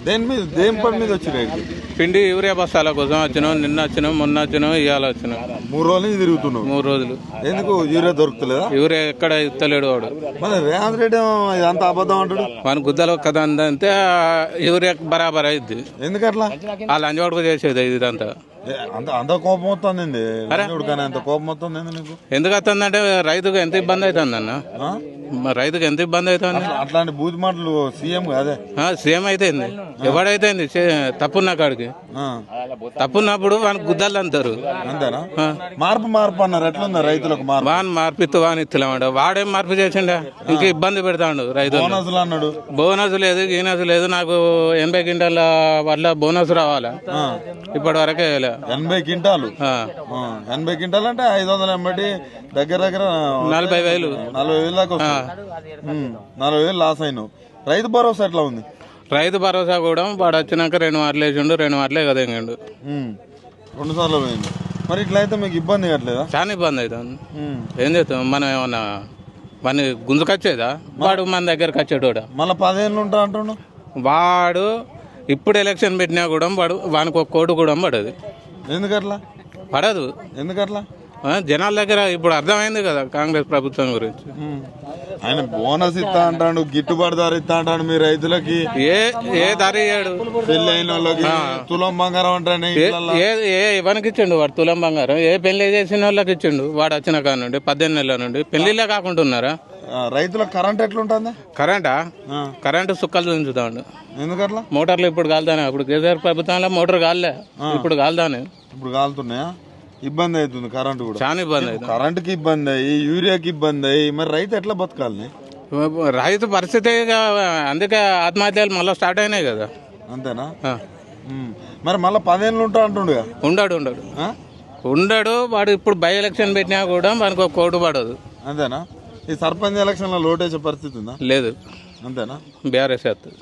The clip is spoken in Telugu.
దేని మీద దేని పని మీద వచ్చినాయి? పిండి యూరియా బస్తాల కోసం వచ్చినాం. నిన్న వచ్చినాం, మొన్న వచ్చినాం, ఇవాళ వచ్చినాం. 3 రోజుల నుంచి తిరుగుతున్నావు. 3 రోజులు. ఎందుకు యూరియా దొరుకుతలేదా? యూరియా ఎక్కడ ఇస్తలేడు వాడు. మరి రేవంత్ రెడ్డి ఇదంతా అబద్ధం అంటాడు. మన గుద్దలు కదా అంతే యూరియా బరాబర్ అయింది. ఎందుకట్లా? వాళ్ళు అంజవాడుకు చేసేది ఇదంతా. అంత కోపం వస్తుంది. అంత కోపం వస్తుంది నీకు ఎందుకు వస్తుందంటే రైతుకు ఎంత ఇబ్బంది అవుతుంది అన్న. రైతుకు ఎంత ఇబ్బంది అవుతుంది. అట్లాంటి బూత్ మాటలు సీఎం కాదే. సీఎం అయితే ఎవడైతే తప్పున్న కాడికి తప్పున్నప్పుడు వానికి గుద్దలు అంటారు. అంతేనా? మార్పు అన్నారు. ఎట్లుందా రైతులకు? మార్పిత్తు వాని ఇత్తలేమంట. వాడేం మార్పు చేసిండ ఇంకా ఇబ్బంది పెడతాడు రైతు. బోనసులు అన్నాడు. బోనస్ లేదు, గీనస్ లేదు. నాకు 80 క్వింటాల వల్ల బోనస్ రావాలా? ఇప్పటి వరకే 80 క్వింటాలు. 80 క్వింటాలు అంటే 500 ఎంబటి దగ్గర 40,000 దాకా 40,000 లాస్ అయినావు. రైతు భరోసా ఎట్లా ఉంది? రైతు భరోసా కూడా వాడు వచ్చినాక 2 మార్లు వేసిండు. 2 మార్లే కదా ఎంగండు. 2 సార్లు పోయింది. మరి ఇట్లా అయితే మీకు ఇబ్బంది కట్టలేదా? చాలా ఇబ్బంది అవుతుంది. ఏం చేస్తాం మనం? ఏమన్నా మన గుంజుకొచ్చేదా? వాడు మన దగ్గరకు వచ్చేటోడా? మళ్ళీ 10 ఏళ్ళు ఉంటా అంటుండు వాడు. ఇప్పుడు ఎలక్షన్ పెట్టినా కూడా వానికి ఒక కోటు కూడా పడదు. ఎందుకట్లా? పడదు. ఎందుకట్లా? జనాల దగ్గర ఇప్పుడు అర్థమైంది కదా కాంగ్రెస్ ప్రభుత్వం గురించి. ఆయన బోనస్ ఇస్తా అంటాడు, గిట్టుబాటు ధర ఇస్తా అంటాడు. మీ రైతులకి ఏ ధర ఇయ్యాడు? పెళ్లి అయిన వాళ్ళకి తులం బంగారం అంటాడు. ఎవరికి ఇచ్చిండు వాడు తులం బంగారం? ఏ పెళ్లి చేసిన వాళ్ళకి ఇచ్చిండు వాడు వచ్చిన కాడ నుండి 18 నెలల నుండి. పెళ్లిళ్ళే కాకుండా ఉన్నారా? రైతులకు కరెంట్ ఎట్లుంటుంది? కరెంటు సుక్కలు దించుతాడు. ఎందుకట్లా? మోటార్లు ఇప్పుడు కాలుతానే. అప్పుడు కేసీఆర్ ప్రభుత్వంలో మోటార్ కాలే, ఇప్పుడు కాలుతానే. ఇప్పుడు కాలుతున్నాయా? ఇబ్బంది అవుతుంది. కరెంటు కూడా చాలా ఇబ్బంది అవుతుంది. కరెంటుకి ఇబ్బంది అయ్యి, యూరియాకి ఇబ్బంది అయ్యి, మరి రైతు ఎట్లా బతకాలి? రైతు పరిస్థితి అందుకే ఆత్మహత్యలు మళ్ళీ స్టార్ట్ అయినాయి కదా. అంతేనా? మరి మళ్ళీ 10 ఏళ్ళు ఉంటా అంటుండు. ఉండడు వాడు. ఇప్పుడు బై ఎలక్షన్ పెట్టినా కూడా మనకు ఒక కోటు పడదు. అంతేనా? ఈ సర్పంచ్ ఎలక్షన్ లో లోటేసే పరిస్థితి ఉందా? లేదు. అంతేనా? బీఆర్ఎస్ చేస్తుంది.